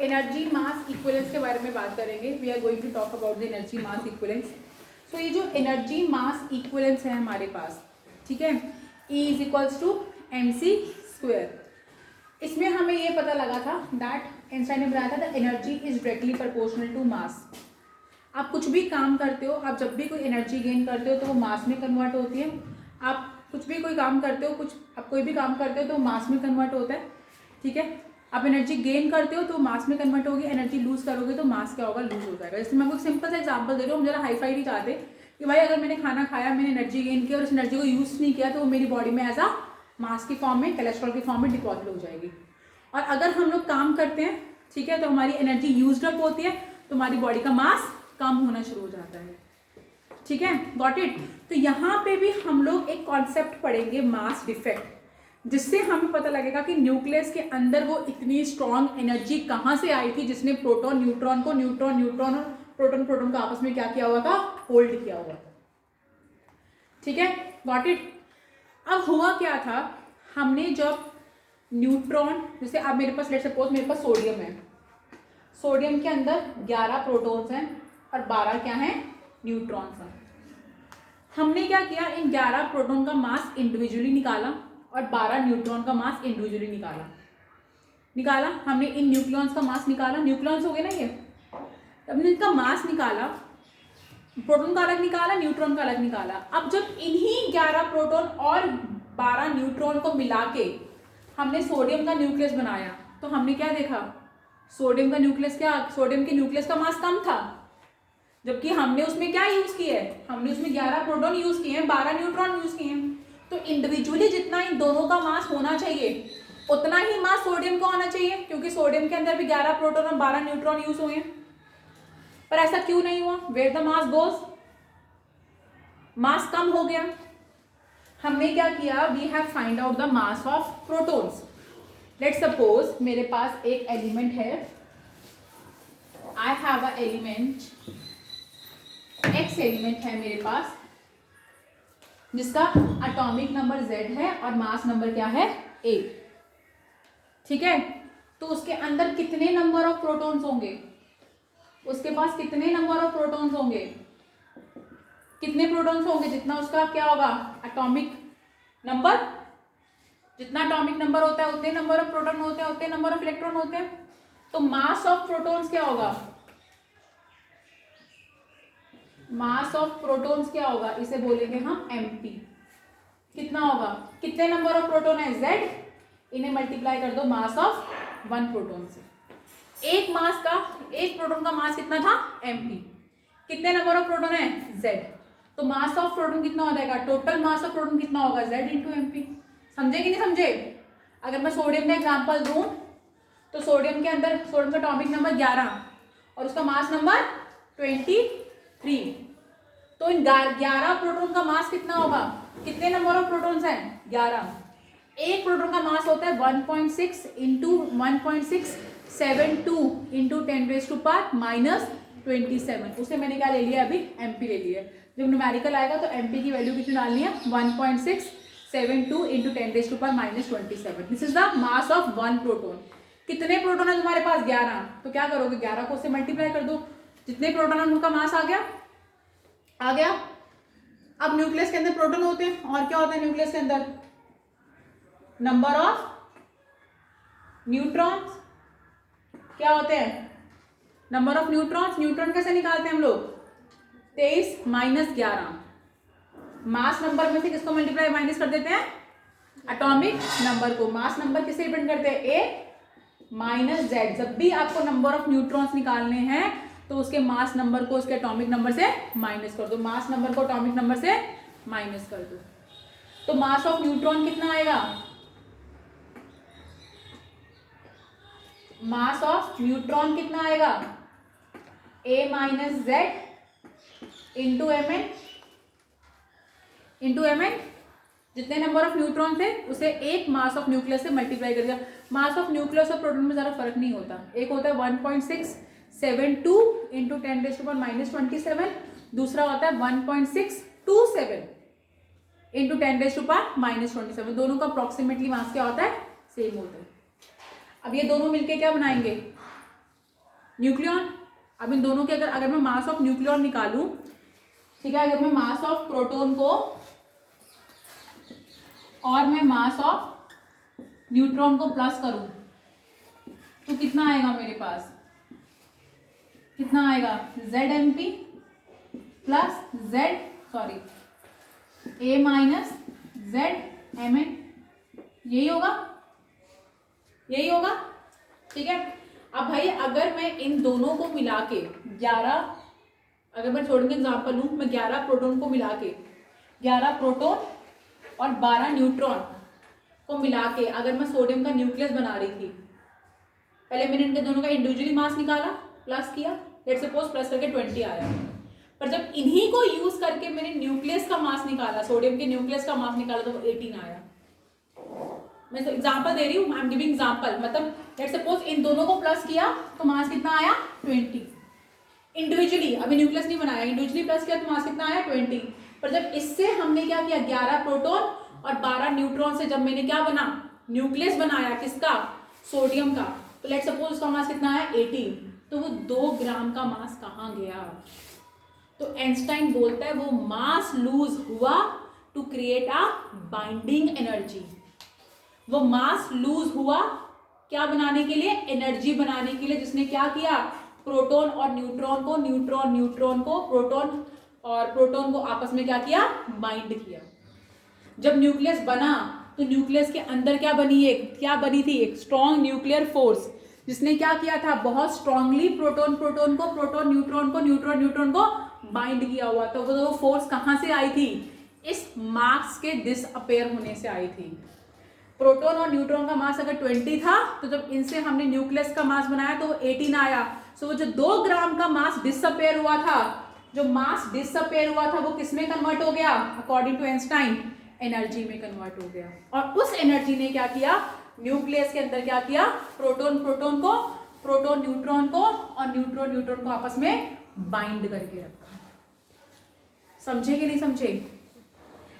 Energy mass equivalence के बारे में बात करेंगे। We are going to talk about the energy mass equivalence. So ये जो एनर्जी मास इक्विवेलेंस है हमारे पास, ठीक है, E is equals to mc square. इसमें हमें ये पता लगा था दैट आइंस्टाइन ने बताया था the energy is directly proportional to mass. आप कुछ भी काम करते हो, आप जब भी कोई एनर्जी गेन करते हो तो वो मास में कन्वर्ट होती है। आप कुछ भी कोई काम करते हो, आप कोई भी काम करते हो तो मास में कन्वर्ट होता है, ठीक है। आप एनर्जी गेन करते हो तो मास में कन्वर्ट होगी, एनर्जी लूज करोगे तो मास क्या होगा, लूज हो जाएगा। जैसे मैं आपको सिंपल सा एग्जांपल दे रही हूँ, हम जरा हाई फाई नहीं चाहते कि भाई अगर मैंने खाना खाया, मैंने एनर्जी गेन किया और इस एनर्जी को यूज़ नहीं किया तो वो मेरी बॉडी में एज अ मास की फॉर्म में, कोलेस्ट्रॉल की फॉर्म में डिपॉजिट हो जाएगी। और अगर हम लोग काम करते हैं, ठीक है, तो हमारी एनर्जी यूज्ड अप होती है तो हमारी बॉडी का मास कम होना शुरू हो जाता है, ठीक है, गॉट इट। तो यहाँ पे भी हम लोग एक कॉन्सेप्ट पढ़ेंगे मास डिफेक्ट, जिससे हमें पता लगेगा कि न्यूक्लियस के अंदर वो इतनी स्ट्रॉन्ग एनर्जी कहाँ से आई थी जिसने प्रोटॉन न्यूट्रॉन को, न्यूट्रॉन न्यूट्रॉन और प्रोटॉन प्रोटॉन को आपस में क्या किया हुआ था, होल्ड किया हुआ था, ठीक है, गॉट इट। अब हुआ क्या था, हमने जब न्यूट्रॉन, जैसे अब मेरे पास लेट्स सपोज मेरे पास सोडियम है, सोडियम के अंदर 11 प्रोटॉन्स हैं और 12 क्या हैं, न्यूट्रॉन्स हैं। हमने क्या किया, इन 11 प्रोटॉन का मास इंडिविजुअली निकाला और 12 न्यूट्रॉन का मास इंडिविजुअली निकाला हमने इन न्यूक्लियॉन्स का मास निकाला, न्यूक्लियॉन्स हो गए ना ये। हमने इनका मास निकाला, प्रोटॉन का अलग निकाला, न्यूट्रॉन का अलग निकाला। अब जब इन्हीं 11 प्रोटॉन और 12 न्यूट्रॉन को मिला के हमने सोडियम का न्यूक्लियस बनाया तो हमने क्या देखा, सोडियम का न्यूक्लियस क्या, सोडियम के न्यूक्लियस का मास कम था, जबकि हमने उसमें क्या यूज किया है, हमने उसमें 11 प्रोटॉन यूज किए हैं, 12 न्यूट्रॉन यूज किए हैं। तो इंडिविजुअली जितना इन दोनों का मास होना चाहिए उतना ही मास सोडियम को आना चाहिए, क्योंकि सोडियम के अंदर भी 11 प्रोटॉन और 12 न्यूट्रॉन यूज हुए हैं। पर ऐसा क्यों नहीं हुआ, where the mass goes, mass कम हो गया। हमने क्या किया, we have find out the mass of protons. Let's suppose मेरे पास एक एलिमेंट है, I have a element, X element है मेरे पास, जिसका एटॉमिक नंबर Z है और मास नंबर क्या है, 8, ठीक है। तो उसके अंदर कितने नंबर ऑफ प्रोटॉन्स होंगे, उसके पास कितने नंबर ऑफ प्रोटॉन्स होंगे, कितने प्रोटॉन्स होंगे, जितना उसका क्या होगा, एटॉमिक नंबर, जितना एटॉमिक नंबर होता है उतने नंबर ऑफ प्रोटॉन होते हैं, उतने नंबर ऑफ इलेक्ट्रॉन होते हैं। तो मास ऑफ प्रोटॉन्स क्या होगा, मास ऑफ प्रोटॉन्स क्या होगा, इसे बोलेंगे हम mp। कितना होगा, कितने नंबर ऑफ प्रोटॉन है Z, इन्हें मल्टीप्लाई कर दो मास ऑफ 1 प्रोटॉन से। एक मास का, एक प्रोटॉन का मास कितना था, mp, कितने नंबर ऑफ प्रोटॉन है Z, तो मास ऑफ प्रोटॉन कितना हो जाएगा, टोटल मास ऑफ प्रोटॉन कितना होगा, Z इंटू mp। समझे कि नहीं समझे। अगर मैं सोडियम का एग्जांपल दूं तो सोडियम के अंदर, सोडियम का एटॉमिक नंबर 11 और उसका मास नंबर 23, तो इन 11 प्रोटॉन का मास कितना होगा, कितने नंबर ऑफ प्रोटॉन्स हैं, 11। एक प्रोटॉन का मास होता है 1.6 इंटू 1.672 इंटू 10⁻⁻27। उसे मैंने क्या ले लिया अभी, एमपी ले लिया। जब न्यूमेरिकल आएगा तो एमपी की वैल्यू कितनी डालनी है, 1.672 into 10⁻⁻27। This is the mass of 1 proton. कितने प्रोटॉन है तुम्हारे पास, 11, तो क्या करोगे, 11 को उससे मल्टीप्लाई कर दो, जितने प्रोटॉन है उनका मास आ गया। अब न्यूक्लियस के अंदर प्रोटॉन होते हैं और क्या होता है न्यूक्लियस के अंदर, नंबर ऑफ न्यूट्रॉन्स, क्या होते हैं, नंबर ऑफ न्यूट्रॉन्स। न्यूट्रॉन कैसे निकालते हैं हम लोग, 23 माइनस 11, मास नंबर में से किसको मल्टीप्लाई माइनस कर देते हैं, एटॉमिक नंबर को। मास नंबर किससे डिपेंड करते हैं, A माइनस Z। जब भी आपको नंबर ऑफ न्यूट्रॉन्स निकालने हैं तो उसके मास नंबर को उसके एटॉमिक नंबर से माइनस कर दो, मास नंबर को एटॉमिक नंबर से माइनस कर दो। तो मास ऑफ न्यूट्रॉन कितना आएगा, मास ऑफ न्यूट्रॉन कितना आएगा, A minus Z into mn। जितने नंबर ऑफ न्यूट्रॉन थे उसे एक मास ऑफ न्यूक्लियस से मल्टीप्लाई कर दिया। मास ऑफ न्यूक्लियस और प्रोटॉन में ज़्यादा फर्क नहीं होता, एक होता है 1.672 इंटू 10⁻⁻27, दूसरा होता है 1.627 इंटू 10⁻⁻27। दोनों का अप्रॉक्सीमेटली मास क्या होता है, सेम होता है। अब ये दोनों मिलके क्या बनाएंगे, न्यूक्लियन। अब इन दोनों के अगर मैं मास ऑफ न्यूक्लियन निकालूं, ठीक है, अगर मैं मास ऑफ प्रोटॉन को और मैं मास ऑफ न्यूट्रॉन को प्लस करूं तो कितना आएगा मेरे पास, कितना आएगा, ZMP plus A minus ZMN, यही होगा, यही होगा। ठीक है, अब भाई अगर मैं इन दोनों को मिला के 11, अगर मैं छोड़ के एग्जाम्पल लूँ, मैं 11 प्रोटॉन को मिला के 11 प्रोटॉन और 12 न्यूट्रॉन को मिला के अगर मैं सोडियम का न्यूक्लियस बना रही थी, पहले मैंने इनके दोनों का इंडिविजुअली मास निकाला, प्लस किया, लेट्स सपोज प्लस करके 20 आया, पर जब इन्हीं को यूज करके मैंने न्यूक्लियस का मास निकाला, सोडियम के न्यूक्लियस का मास निकाला तो वो 18 आया। मैं तो एग्जांपल दे रही हूँ, आई एम गिविंग एग्जांपल, मतलब लेट्स सपोज इन दोनों को प्लस किया तो मास कितना आया 20 इंडिविजुअली, अभी न्यूक्लियस नहीं बनाया, इंडिविजुअली प्लस किया तो मास कितना आया 20। पर जब इससे हमने क्या किया, 11 प्रोटॉन और 12 न्यूट्रॉन से जब मैंने क्या बना, न्यूक्लियस बनाया, किसका, सोडियम का, तो लेट्स सपोज उसका मास कितना आया 18, तो वो 2 ग्राम का मास कहाँ गया। तो आइंस्टाइन बोलता है वो मास लूज हुआ to create a binding energy, वो मास लूज हुआ क्या बनाने के लिए, एनर्जी बनाने के लिए, जिसने क्या किया, प्रोटॉन और न्यूट्रॉन को, न्यूट्रॉन को प्रोटॉन और प्रोटॉन को आपस में क्या किया, बाइंड किया। जब न्यूक्लियस बना तो न्यूक्लियस के अंदर क्या बनी, क्या बनी थी, एक स्ट्रॉन्ग न्यूक्लियर फोर्स, जिसने क्या किया था, बहुत स्ट्रांगली प्रोटॉन को, प्रोटॉन न्यूट्रॉन को, न्यूट्रॉन को बाइंड किया हुआ। तो वो फोर्स कहाँ से आई थी, इस मास के डिसअपेयर होने से आई थी। प्रोटॉन और न्यूट्रॉन का मास अगर 20 था तो जब इनसे हमने न्यूक्लियस का मास बनाया तो 18 आया। सो वो जो 2 ग्राम का मास डिसअपेयर हुआ था, जो मास डिसअपेयर हुआ था वो किस में कन्वर्ट हो गया, अकॉर्डिंग टू आइंस्टाइन, एनर्जी में कन्वर्ट हो गया। और उस एनर्जी ने क्या किया, न्यूक्लियस के अंदर क्या किया, प्रोटॉन को, प्रोटॉन न्यूट्रॉन को और न्यूट्रॉन को आपस में बाइंड करके रखा। समझे कि नहीं समझे।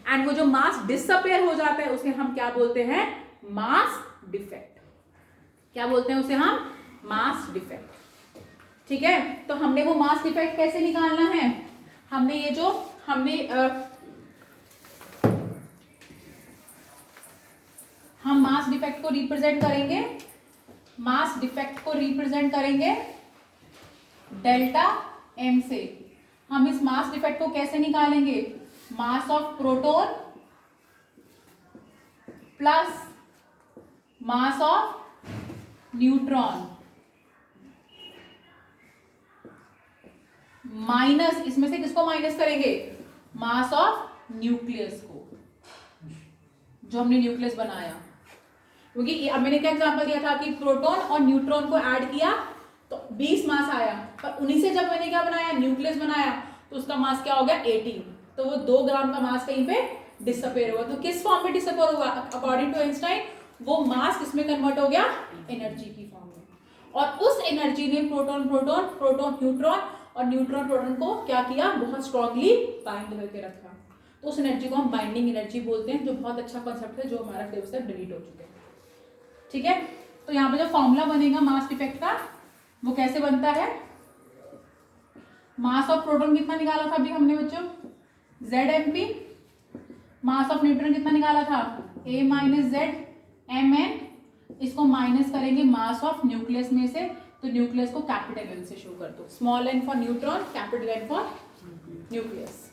एंड वो जो मास डिसअपेयर हो जाता है उसे हम क्या बोलते हैं, मास डिफेक्ट। क्या बोलते हैं उसे हम, मास डिफेक्ट। ठीक है, तो हमने वो मास डिफेक्ट कैसे निकालना है, हमने ये जो हम मास डिफेक्ट को रिप्रेजेंट करेंगे, मास डिफेक्ट को रिप्रेजेंट करेंगे डेल्टा एम से। हम इस मास डिफेक्ट को कैसे निकालेंगे, mass of proton plus mass of neutron minus, इसमें से किसको माइनस करेंगे, मास ऑफ न्यूक्लियस को, जो हमने न्यूक्लियस बनाया। क्योंकि अब मैंने क्या एग्जांपल दिया था कि प्रोटॉन और न्यूट्रॉन को ऐड किया तो 20 मास आया, पर उन्हीं से जब मैंने क्या बनाया, न्यूक्लियस बनाया, तो उसका मास क्या हो गया 18। तो वो 2 ग्राम का मास कहीं पे डिसअपेयर हुआ। तो किस फॉर्म में डिसअपेयर हुआ, अकॉर्डिंग टू आइंस्टाइन वो मास किसमें कन्वर्ट हो गया, एनर्जी की फॉर्म में। और उस एनर्जी ने प्रोटॉन न्यूट्रॉन और न्यूट्रॉन प्रोटॉन को क्या किया, बहुत स्ट्रांगली बाइंड करके रखा। तो उस एनर्जी को हम बाइंडिंग एनर्जी बोलते हैं, जो बहुत अच्छा कॉन्सेप्ट है, जो हमारा सिलेबस से डिलीट हो चुका है। ठीक है, तो यहाँ पे जो फॉर्मूला बनेगा मास डिफेक्ट का वो कैसे बनता है, मास ऑफ प्रोटॉन कितना निकाला था अभी हमने बच्चों, ZMP, मास ऑफ न्यूट्रॉन कितना निकाला था, A माइनस ZMN, इसको माइनस करेंगे मास ऑफ न्यूक्लियस में से, तो न्यूक्लियस को कैपिटल N से शो कर दो, small n for neutron, capital N for nucleus.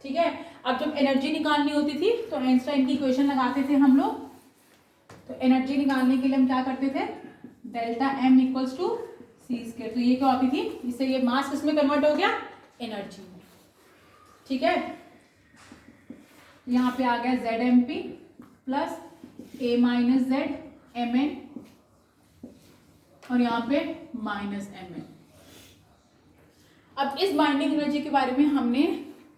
ठीक है, अब जब एनर्जी निकालनी होती थी तो आइंस्टाइन की इक्वेशन लगाते थे हम लोग। तो एनर्जी निकालने के लिए हम क्या करते थे, delta M equals to C²। तो ये क्या होती थी, इससे ये मास किसमें कन्वर्ट हो गया, एनर्जी में। ठीक है, यहाँ पे आ गया ZMP plus A minus ZMN और यहाँ पे माइनस MN। अब इस बाइंडिंग एनर्जी के बारे में हमने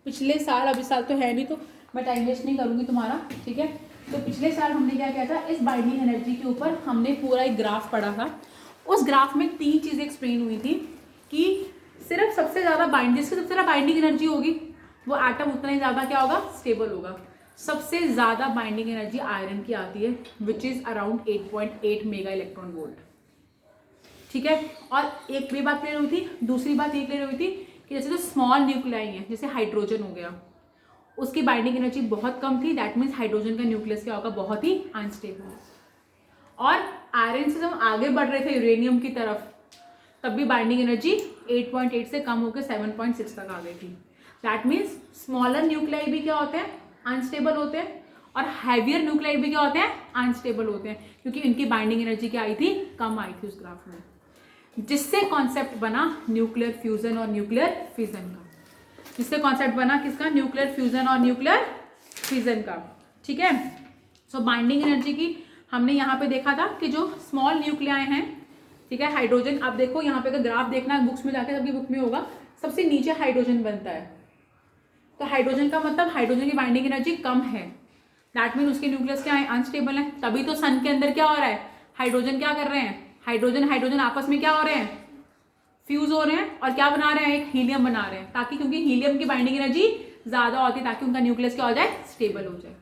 पिछले साल, अभी साल तो है नहीं तो मैं टाइम वेस्ट नहीं करूंगी तुम्हारा। ठीक है, तो पिछले साल हमने क्या किया था, इस बाइंडिंग एनर्जी के ऊपर हमने पूरा एक ग्राफ पढ़ा था। उस ग्राफ में 3 चीज़ें एक्सप्लेन हुई थी कि सिर्फ सबसे ज़्यादा जिसकी सबसे ज़्यादा बाइंडिंग एनर्जी होगी वो एटम उतना ही ज़्यादा क्या होगा, स्टेबल होगा। सबसे ज़्यादा बाइंडिंग एनर्जी आयरन की आती है, which is around 8.8 mega electron volt. ठीक है। और एक भी बात क्लियर हुई थी। दूसरी बात ये क्लियर हुई थी कि जैसे जो स्मॉल न्यूक्लियाई है, जैसे हाइड्रोजन हो गया, उसकी बाइंडिंग एनर्जी बहुत कम थी, दैट मीन्स हाइड्रोजन का न्यूक्लियस क्या होगा, बहुत ही अनस्टेबल। और आयरन से जब आगे बढ़ रहे थे यूरेनियम की तरफ, तब भी बाइंडिंग एनर्जी 8.8 से कम होकर 7.6 तक आ गई थी। दैट मीन्स स्मॉलर न्यूक्लियाई भी क्या होते हैं, अनस्टेबल होते हैं, और हैवियर न्यूक्लियाई भी क्या होते हैं, अनस्टेबल होते हैं, क्योंकि इनकी बाइंडिंग एनर्जी क्या आई थी, कम आई थी उस ग्राफ में। जिससे कॉन्सेप्ट बना न्यूक्लियर फ्यूजन और न्यूक्लियर फिजन का। जिससे कॉन्सेप्ट बना किसका, न्यूक्लियर फ्यूजन और न्यूक्लियर फिजन का, ठीक है। सो बाइंडिंग एनर्जी की हमने यहाँ पे देखा था कि जो स्मॉल न्यूक्लियाई हैं, ठीक है, हाइड्रोजन, आप देखो यहाँ पे अगर ग्राफ देखना है बुक्स में जाके, सबकी बुक में होगा, सबसे नीचे हाइड्रोजन बनता है। तो हाइड्रोजन का मतलब हाइड्रोजन की बाइंडिंग एनर्जी कम है, दैट मीन उसके न्यूक्लियस क्या है, अनस्टेबल है। तभी तो सन के अंदर क्या हो रहा है, हाइड्रोजन क्या कर रहे हैं, हाइड्रोजन आपस में क्या हो रहे हैं, फ्यूज हो रहे हैं, और क्या बना रहे हैं, एक हीलियम बना रहे हैं, ताकि क्योंकि हीलियम की बाइंडिंग एनर्जी ज्यादा होती है, ताकि उनका न्यूक्लियस क्या हो जाए, स्टेबल हो जाए।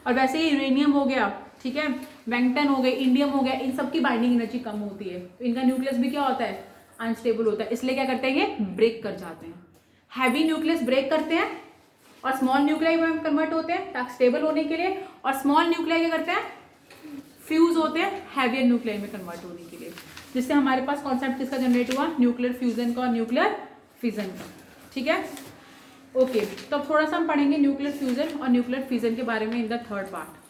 और वैसे ही यूरेनियम हो गया, ठीक है, वेंगटन हो गए, इंडियम हो गया, इन सब की बाइंडिंग एनर्जी कम होती है, तो इनका न्यूक्लियस भी क्या होता है, अनस्टेबल होता है। इसलिए क्या करते हैं, ये ब्रेक कर जाते हैं। हैवी न्यूक्लियस ब्रेक करते हैं और स्मॉल न्यूक्लियाई में कन्वर्ट होते हैं ताकि स्टेबल होने के लिए, और स्मॉल न्यूक्लियाई क्या करते हैं, फ्यूज होते हैं हैवियर न्यूक्लियाई में कन्वर्ट होने के लिए। जिससे हमारे पास कॉन्सेप्ट किसका जनरेट हुआ, न्यूक्लियर फ्यूजन का और न्यूक्लियर फिजन का, ठीक है। ओके, तो अब थोड़ा सा हम पढ़ेंगे न्यूक्लियर फ्यूजन और न्यूक्लियर फिजन के बारे में इन द थर्ड पार्ट।